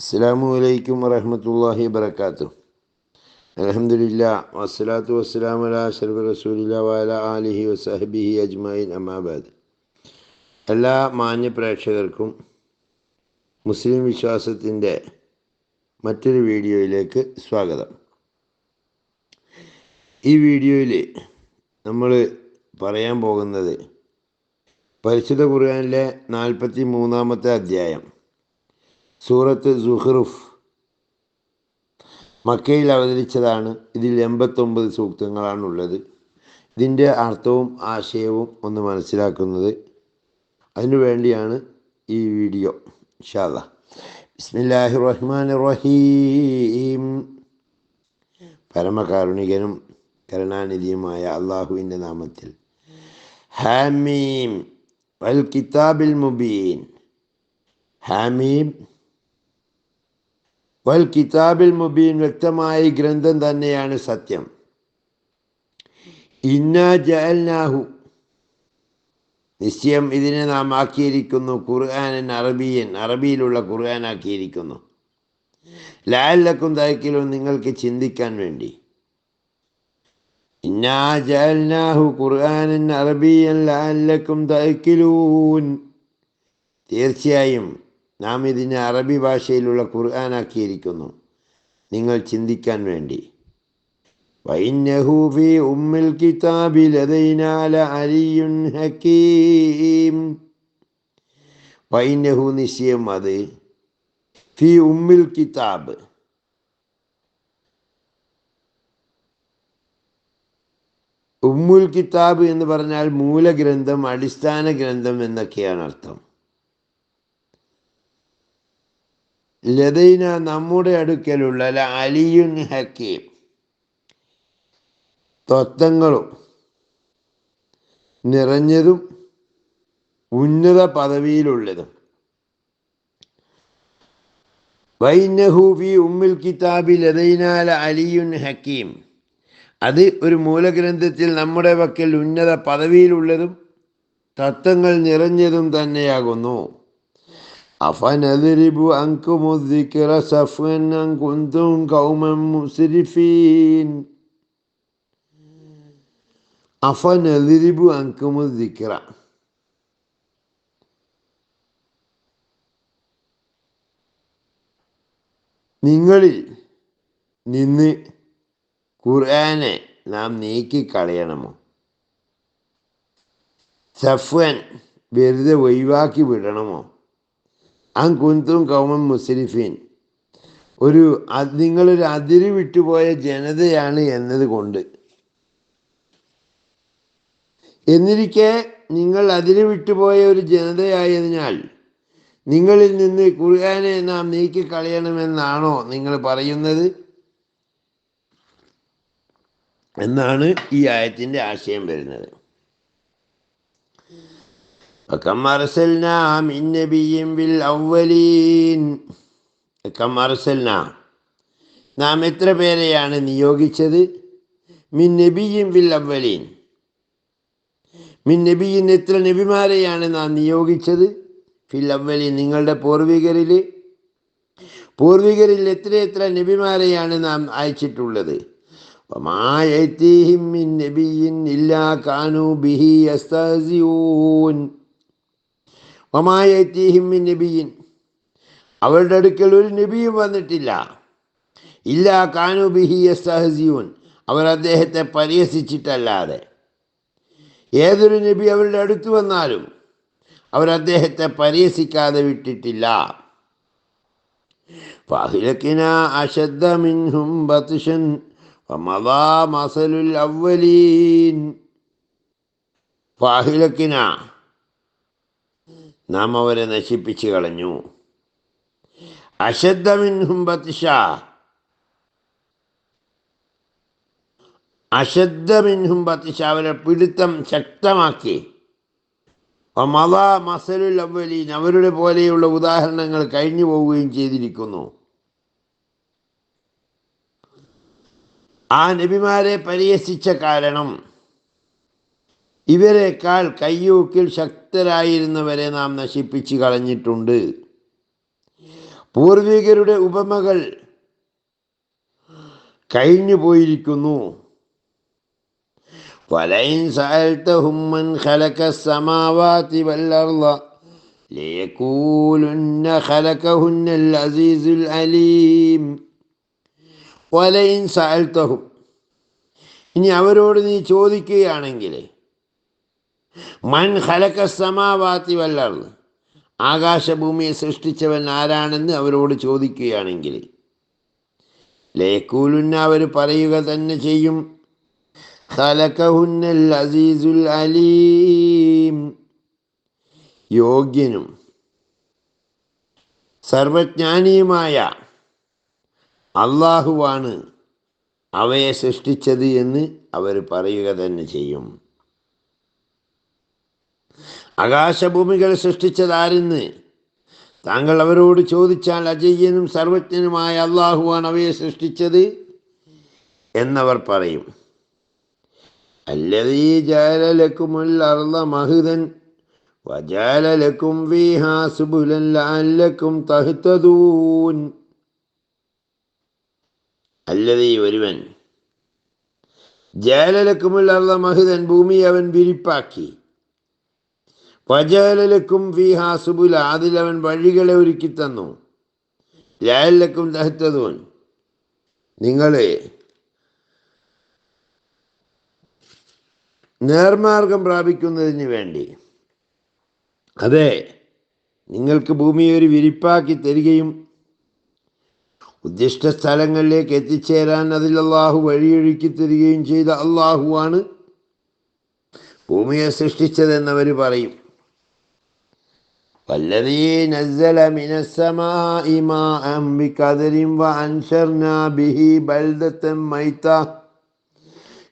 അസ്സലാമു അലൈക്കും വറഹ്മത്തുള്ളാഹി വബറകാതുഹു. അൽഹംദുലില്ലാ വസ്സലാത്തു വസ്സലാമു അലാ അഷ്റഫി റസൂലില്ലാ വഅലാ ആലിഹി വസഹ്ബിഹി അജ്മഈൻ അമ്മാ ബഅദ്. എല്ലാ മാന്യ പ്രേക്ഷകർക്കും മുസ്ലിം വിശ്വാസത്തിൻ്റെ മറ്റൊരു വീഡിയോയിലേക്ക് സ്വാഗതം. ഈ വീഡിയോയിൽ നമ്മൾ പറയാൻ പോകുന്നത് പരിശുദ്ധ ഖുർആനിലെ 43-ാമത്തെ അധ്യായം സൂറത്ത് സുഖ്റുഫ് മക്കയിൽ അവതരിച്ചതാണ്. ഇതിൽ 89 സൂക്തങ്ങളാണുള്ളത്. ഇതിൻ്റെ അർത്ഥവും ആശയവും ഒന്ന് മനസ്സിലാക്കുന്നത് അതിനു വേണ്ടിയാണ് ഈ വീഡിയോ. ഇൻഷാ അല്ലാഹ്. ബിസ്മില്ലാഹിർ റഹ്മാനിർ റഹീം. പരമകാരുണികനും കരുണാനിധിയുമായ അള്ളാഹുവിൻ്റെ നാമത്തിൽ. ഹാമീം വൽ കിതാബിൽ മുബീൻ. ഹാമീം വൽ കിതാബിൽ മുബീൻ, വ്യക്തമായ ഗ്രന്ഥം തന്നെയാണ് സത്യം. ഇന്നാ ജഅൽനാഹു, നിശ്ചയം ഇതിനെ നാം ആക്കിയിരിക്കുന്നു, ഖുർആനൻ അറബിയൻ, അറബിയിലുള്ള ഖുർആൻ ആക്കിയിരിക്കുന്നു. ലഅല്ലക്കും തഅക്കിലൂൻ, നിങ്ങൾക്ക് ചിന്തിക്കാൻ വേണ്ടി. ഇന്നാ ജഅൽനാഹു ഖുർആനൻ അറബിയൻ ലഅല്ലക്കും തഅക്കിലൂൻ, തീർച്ചയായും നാം ഇതിനെ അറബി ഭാഷയിലുള്ള ഖുർആനാക്കിയിരിക്കുന്നു, നിങ്ങൾ ചിന്തിക്കാൻ വേണ്ടി. വഇന്നഹു ഫീ ഉമ്മിൽ കിതാബി ലദൈനാ ലഅലിയ്യുൻ ഹകീം. വഇന്നഹു, നിശ്ചയം അത്, ഫീ ഉമ്മിൽ കിതാബ്, ഉമ്മുൽ കിതാബ് എന്ന് പറഞ്ഞാൽ മൂലഗ്രന്ഥം, അടിസ്ഥാന ഗ്രന്ഥം എന്നൊക്കെയാണ് അർത്ഥം. ലദൈന, നമ്മുടെ അടുക്കലുള്ള, അലിയുൻ ഹക്കീം, തത്വങ്ങളും നിറഞ്ഞതും ഉന്നത പദവിയിലുള്ളതും. വൈന്നഹു ഫീ ഉമ്മിൽ കിതാബി ലദൈന അലിയുൻ ഹക്കീം, അത് ഒരു മൂലഗ്രന്ഥത്തിൽ നമ്മുടെ പക്കൽ ഉന്നത പദവിയിലുള്ളതും തത്വങ്ങൾ നിറഞ്ഞതും തന്നെയാകുന്നു. അഫനദ്രിബു അൻകുമു ദിക്റ സഫ്വൻ അൻ കുന്തും ഖൗമൻ മുസ്രിഫീൻ. അഫനദ്രിബു അൻകുമു ദിക്റ, നിങ്ങളിൽ നിന്ന് ഖുർആനെ നാം നീക്കിക്കളയണമോ? സഫ്വൻ, വെറുതെ ഒഴിവാക്കി വിടണമോ? അൻ കുന്തും ഖൗമൻ മുസ്രിഫീൻ, നിങ്ങളൊരു അതിര് വിട്ടുപോയ ജനതയാണ് എന്നതുകൊണ്ട്. എന്നിരിക്കെ നിങ്ങൾ അതിര് വിട്ടുപോയ ഒരു ജനതയായതിനാൽ നിങ്ങളിൽ നിന്ന് ഖുർആനെ നാം നീക്കിക്കളയണമെന്നാണോ നിങ്ങൾ പറയുന്നത് എന്നാണ് ഈ ആയത്തിൻ്റെ ആശയം വരുന്നത്. വകം അർസൽനാ മിൻ നബിയ്യിൻ ബിൽ അവ്വലീൻ. വകം അർസൽനാ, നാം എത്ര പേരെയാണ് നിയോഗിച്ചത്? മിൻ നബിയ്യിൻ ബിൽ അവ്വലീൻ, മിൻ നബിയ്യിൻ, എത്ര നബിമാരെയാണ് നാം നിയോഗിച്ചത്? ഫിൽ അവ്വലീൻ, നിങ്ങളുടെ പൂർവികരിൽ എത്ര നബിമാരെയാണ് നാം അയച്ചിട്ടുള്ളത്. വമാ യഅതീഹിം മിൻ നബിയ്യിൻ ഇല്ലാ കാനൂ ബിഹി യസ്തഹ്സിഊൻ. വമാ യഅതീഹിം മിൻ നബിയ്യിൻ, അവരുടെ അടുക്കൽ ഒരു നബിയും വന്നിട്ടില്ല. ഇല്ലാ കാനൂ ബിഹി യസ്തഹ്സിഊൻ, അവർ അദ്ദേഹത്തെ പരിഹസിച്ചിട്ടല്ലാതെ. ഏതൊരു നബി അവരുടെ അടുത്ത് വന്നാലും അവർ അദ്ദേഹത്തെ പരിഹസിക്കാതെ വിട്ടിട്ടില്ല. ഫഅഹ്ലക്നാ അശദ്ദ മിൻഹും ബത്ശൻ വമദാ മസലുൽ അവ്വലീൻ. ഫഅഹ്ലക്നാ, നാം അവരെ നശിപ്പിച്ചു കളഞ്ഞു. അശദ്ദ മിൻഹും ബത്ശ, അശദ്ദ മിൻഹും ബത്ശ, അവരെ പിടുത്തം ശക്തമാക്കി. വമദാ മസലുൽ അവ്വലീൻ, അവരുടെ പോലെയുള്ള ഉദാഹരണങ്ങൾ കഴിഞ്ഞു പോവുകയും ചെയ്തിരിക്കുന്നു. ആ നബിമാരെ പരിഹസിച്ച കാരണം ഇവരെക്കാൾ കയ്യൂക്കിൽ ശക്തരായിരുന്നവരെ നാം നശിപ്പിച്ചു കളഞ്ഞിട്ടുണ്ട്. പൂർവികരുടെ ഉപമകൾ കഴിഞ്ഞു പോയിരിക്കുന്നു. വലൈൻ സഅൽതഹും മൻ ഖലഖസ് സമാവാതി വൽ അർള ലയഖൂലുന്ന ഖലഖഹുന്നൽ അസീസുൽ അലീം. വലൈൻ സഅൽതഹും, ഇനി അവരോട് നീ ചോദിക്കുകയാണെങ്കിൽ, മൻ ഖലഖസ് സമാവാതി വൽ അർള, ആകാശഭൂമിയെ സൃഷ്ടിച്ചവൻ ആരാണെന്ന് അവരോട് ചോദിക്കുകയാണെങ്കിൽ, ലയഖൂലുന്ന, അവർ പറയുക തന്നെ ചെയ്യും, ഖലഖഹുന്നൽ അസീസുൽ അലീം, യോഗ്യനും സർവജ്ഞാനിയുമായ അള്ളാഹുവാണ് അവയെ സൃഷ്ടിച്ചത് എന്ന് അവർ പറയുക തന്നെ ചെയ്യും. ആകാശഭൂമികൾ സൃഷ്ടിച്ചതാരെന്ന് താങ്കൾ അവരോട് ചോദിച്ചാൽ, അജയ്യനും സർവജ്ഞനുമായ അള്ളാഹുവാണ് അവയെ സൃഷ്ടിച്ചത് എന്നവർ പറയും. അല്ലദീ ജഅല ലക്കുമുൽ അർള മഹ്ദൻ വജഅല ലക്കും ഫീഹാ സുബുലൻ ലഅല്ലക്കും തഹ്തദൂൻ. അല്ലദീ, ഒരുവൻ, ജഅല ലക്കുമുൽ അർള മഹ്ദൻ, ഭൂമിയെ അവൻ വിരിപ്പാക്കി, വജഅല ലക്കും ഫീഹാ സുബുല, അതിലവൻ വഴികളെ ഒരുക്കി തന്നു, ലഅല്ലക്കും തഹ്തദൂൻ, നിങ്ങളെ നേർമാർഗം പ്രാപിക്കുന്നതിന് വേണ്ടി. അതെ, നിങ്ങൾക്ക് ഭൂമിയെ ഒരു വിരിപ്പാക്കി തരികയും ഉദ്ദിഷ്ട സ്ഥലങ്ങളിലേക്ക് എത്തിച്ചേരാൻ അതിൽ അള്ളാഹു വഴിയൊഴുക്കി തരികയും ചെയ്ത അള്ളാഹുവാണ് ഭൂമിയെ സൃഷ്ടിച്ചതെന്നവർ പറയും. വല്ലദീ നസ്സല മിനസ്സമാഇ മാഅൻ ബിഖദരിൻ വഅൻശർനാ ബിഹി ബൽദതൻ മൈത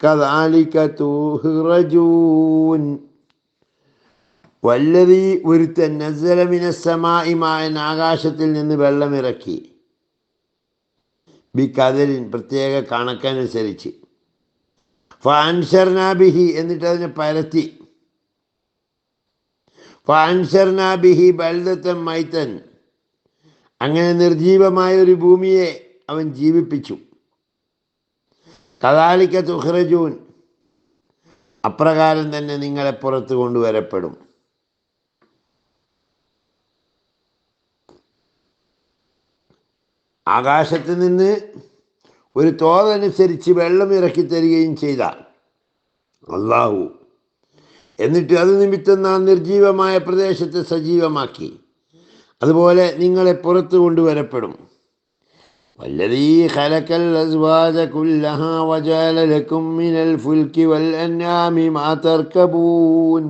കദാലിക തുഖ്റജൂൻ. വല്ലദീ, ഒരുത്തൻ, നസ്സല മിനസ്സമാഇ മാഅൻ, ആകാശത്തിൽ നിന്ന് വെള്ളമിറക്കി, ബിഖദരിൻ, പ്രത്യേക കണക്കനുസരിച്ച്, ഫഅൻശർനാ ബിഹി, എന്നിട്ട് അതിനെ പരത്തി, ഫഅൻശർനാ ബിഹി ബൽദതൻ മൈതൻ, അങ്ങനെ നിർജീവമായ ഒരു ഭൂമിയെ അവൻ ജീവിപ്പിച്ചു. കദാലിക തുഖ്റജൂൻ, അപ്രകാരം തന്നെ നിങ്ങളെ പുറത്തു കൊണ്ടുവരപ്പെടും. ആകാശത്ത് നിന്ന് ഒരു തോതനുസരിച്ച് വെള്ളം ഇറക്കി തരികയും ചെയ്ത അള്ളാഹു, എന്നിട്ട് അത് നിമിത്തം നാം നിർജീവമായ പ്രദേശത്തെ സജീവമാക്കി, അതുപോലെ നിങ്ങളെ പുറത്തു കൊണ്ടുവരപ്പെടും. വല്ലദീ ഖലഖൽ അസ്വാജ കുല്ലഹാ വജഅല ലക്കും മിനൽ ഫുൽകി വൽ അൻആമി മാ തർകബൂൻ.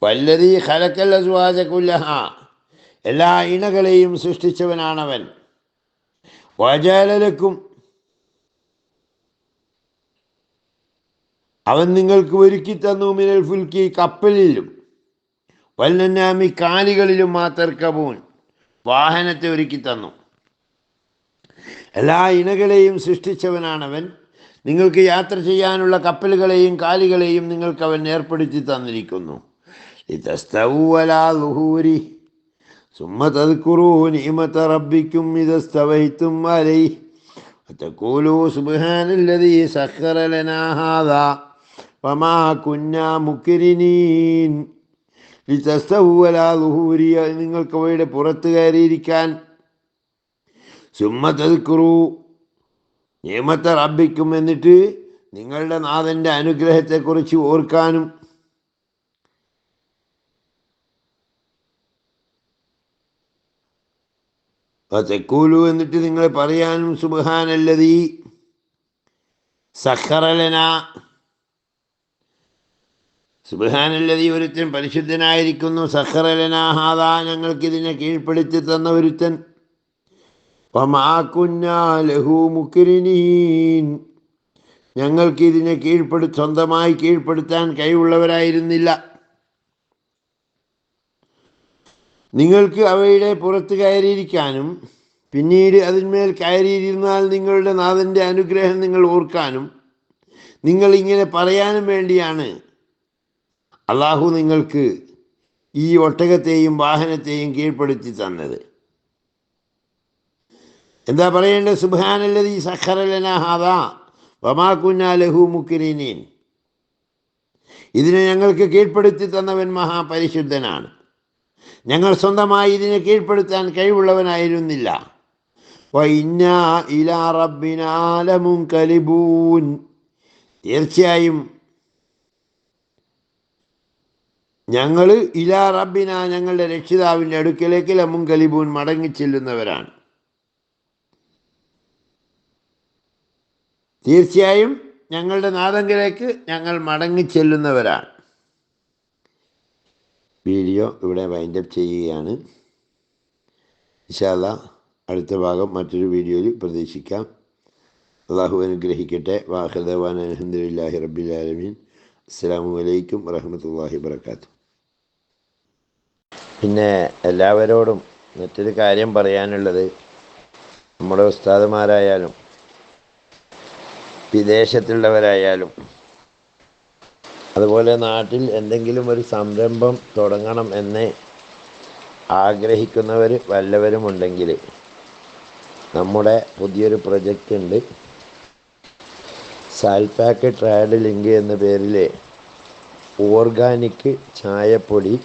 വല്ലദീ ഖലഖൽ അസ്വാജ കുല്ലഹാ, എല്ലാ ഇണകളെയും സൃഷ്ടിച്ചവനാണവൻ. വജഅല ലക്കും, അവൻ നിങ്ങൾക്ക് ഒരുക്കി തന്നു, മിനൽ ഫുൽക്കി, കപ്പലിലും, വൽ അൻആമി, കാലികളിലും, മാ തർകബൂൻ, വാഹനത്തെ ഒരുക്കി തന്നു. എല്ലാ ഇണകളെയും സൃഷ്ടിച്ചവനാണവൻ. നിങ്ങൾക്ക് യാത്ര ചെയ്യാനുള്ള കപ്പലുകളെയും കാലികളെയും നിങ്ങൾക്ക് അവൻ ഏർപ്പെടുത്തി തന്നിരിക്കുന്നു. ലിതസ്തവൂ അലാ ളുഹൂരി സുമ്മ തദ്കുറൂ നിഅമത റബ്ബിക്കും ഇദസ്തവൈതും അലൈഹി വതഖൂലൂ സുബ്ഹാനല്ലദീ സഖറ ലനാ ഹാദാ വമാ കുന്നാ മുക്രിനീൻ. ലിതസ്തവൂ അലാ ളുഹൂരി, നിങ്ങൾക്ക് അവയുടെ പുറത്ത് കയറിയിരിക്കാൻ, സുമ്മ തദ്കുറൂ നിഅമത റബ്ബിക്കും, എന്നിട്ട് നിങ്ങളുടെ നാഥൻ്റെ അനുഗ്രഹത്തെക്കുറിച്ച് ഓർക്കാനും, വതഖൂലു, എന്നിട്ട് നിങ്ങൾ പറയാനും, സുബ്ഹാനല്ലദീ സഖറ ലനാ, സുബ്ഹാനല്ലദീ, ഒരുത്തൻ പരിശുദ്ധനായിരിക്കുന്നു, സഖറ ലനാ ഹാദാ, ഞങ്ങൾക്കിതിനെ കീഴ്പ്പെടുത്തി തന്ന ഒരുത്തൻ, വമാ കുന്നാ ലഹു മുക്രിനീൻ, ഞങ്ങൾക്കിതിനെ സ്വന്തമായി കീഴ്പ്പെടുത്താൻ കഴിവുള്ളവരായിരുന്നില്ല. നിങ്ങൾക്ക് അവയുടെ പുറത്ത് കയറിയിരിക്കാനും പിന്നീട് അതിന്മേൽ കയറിയിരുന്നാൽ നിങ്ങളുടെ നാഥൻ്റെ അനുഗ്രഹം നിങ്ങൾ ഓർക്കാനും നിങ്ങൾ ഇങ്ങനെ പറയാനും വേണ്ടിയാണ് അള്ളാഹു നിങ്ങൾക്ക് ഈ ഒട്ടകത്തെയും വാഹനത്തെയും കീഴ്പ്പെടുത്തി തന്നത്. എന്താ പറയേണ്ടത്? സുബ്ഹാനല്ലദീ സഖറ ലനാ ഹാദാ വമാ കുന്നാ ലഹു മുഖ്രിനീൻ. ഇതിനെ ഞങ്ങൾക്ക് കീഴ്പ്പെടുത്തി തന്നവൻ മഹാപരിശുദ്ധനാണ്, ഞങ്ങൾ സ്വന്തമായി ഇതിനെ കീഴ്പ്പെടുത്താൻ കഴിവുള്ളവനായിരുന്നില്ല. വഇന്നാ ഇലാ റബ്ബിനാ ലമുൻകലിബൂൻ. തീർച്ചയായും ഞങ്ങൾ ഇലാ റബ്ബിന, ഞങ്ങളുടെ രക്ഷിതാവിൻ്റെ അടുക്കലേക്ക് ലമുൻകലിബൂൻ, മടങ്ങിച്ചെല്ലുന്നവരാണ്. തീർച്ചയായും ഞങ്ങളുടെ നാദങ്കിലേക്ക് ഞങ്ങൾ മടങ്ങിച്ചെല്ലുന്നവരാണ്. വീഡിയോ ഇവിടെ വൈൻഡപ്പ് ചെയ്യുകയാണ്. ഇൻഷാ അല്ലാഹ് അടുത്ത ഭാഗം മറ്റൊരു വീഡിയോയിൽ പ്രതീക്ഷിക്കാം. അള്ളാഹു അനുഗ്രഹിക്കട്ടെ. വാഖിറു ദഅ്വാനാ അൽഹംദുലില്ലാഹി റബ്ബിൽ ആലമീൻ. അസ്സലാമു അലൈക്കും വറഹ്മത്തുള്ളാഹി വബറകാതുഹു. പിന്നെ എല്ലാവരോടും മറ്റൊരു കാര്യം പറയാനുള്ളത്, നമ്മുടെ ഉസ്താദുമാരായാലും വിദേശത്തുള്ളവരായാലും അതുപോലെ നാട്ടിൽ എന്തെങ്കിലും ഒരു സംരംഭം തുടങ്ങണം എന്ന് ആഗ്രഹിക്കുന്നവർ വല്ലവരുമുണ്ടെങ്കിൽ നമ്മുടെ പുതിയൊരു പ്രൊജക്റ്റ് ഉണ്ട്. സാൽപാക്ക് ട്രേഡ് ലിങ്ക് എന്ന പേരിൽ ഓർഗാനിക് ചായപ്പൊടി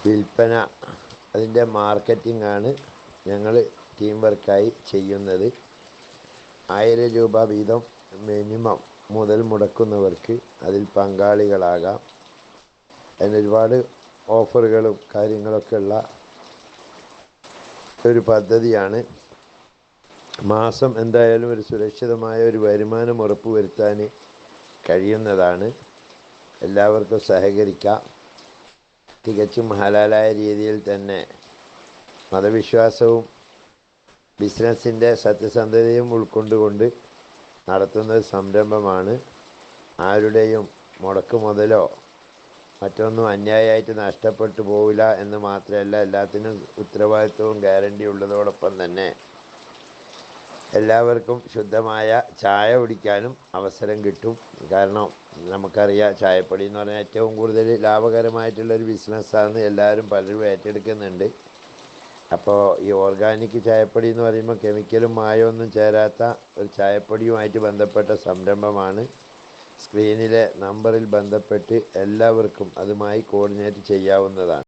വിൽപ്പന, അതിൻ്റെ മാർക്കറ്റിംഗ് ആണ് ഞങ്ങൾ ടീം വർക്കായി ചെയ്യുന്നത്. 1000 രൂപ വീതം മിനിമം മുതൽ മുടക്കുന്നവർക്ക് അതിൽ പങ്കാളികളാകാം. അതിന് ഒരുപാട് ഓഫറുകളും കാര്യങ്ങളൊക്കെ ഉള്ള ഒരു പദ്ധതിയാണ്. മാസം എന്തായാലും ഒരു സുരക്ഷിതമായ ഒരു വരുമാനം ഉറപ്പുവരുത്താൻ കഴിയുന്നതാണ്. എല്ലാവർക്കും സഹകരിക്കാം. തികച്ചും ഹലാലായ രീതിയിൽ തന്നെ മതവിശ്വാസവും ബിസിനസ്സിൻ്റെ സത്യസന്ധതയും ഉൾക്കൊണ്ടുകൊണ്ട് നടത്തുന്ന സംരംഭമാണ്. ആരുടെയും മുടക്ക് മുതലോ മറ്റൊന്നും അന്യായമായിട്ട് നഷ്ടപ്പെട്ടു പോവില്ല എന്ന് മാത്രമല്ല, എല്ലാത്തിനും ഉത്തരവാദിത്വവും ഗ്യാരണ്ടി ഉള്ളതോടൊപ്പം തന്നെ എല്ലാവർക്കും ശുദ്ധമായ ചായ കുടിക്കാനും അവസരം കിട്ടും. കാരണം നമുക്കറിയാം, ചായപ്പൊടി എന്ന് പറഞ്ഞാൽ ഏറ്റവും കൂടുതൽ ലാഭകരമായിട്ടുള്ളൊരു ബിസിനസ്സാണ്. എല്ലാവരും പലരും ഏറ്റെടുക്കുന്നുണ്ട്. അപ്പോൾ ഈ ഓർഗാനിക് ചായപ്പൊടി എന്ന് പറയുമ്പോൾ കെമിക്കലും മായമൊന്നും ചേരാത്ത ഒരു ചായപ്പൊടിയുമായിട്ട് ബന്ധപ്പെട്ട സംരംഭമാണ്. സ്ക്രീനിലെ നമ്പറിൽ ബന്ധപ്പെട്ട് എല്ലാവർക്കും അതുമായി കോർഡിനേറ്റ് ചെയ്യാവുന്നതാണ്.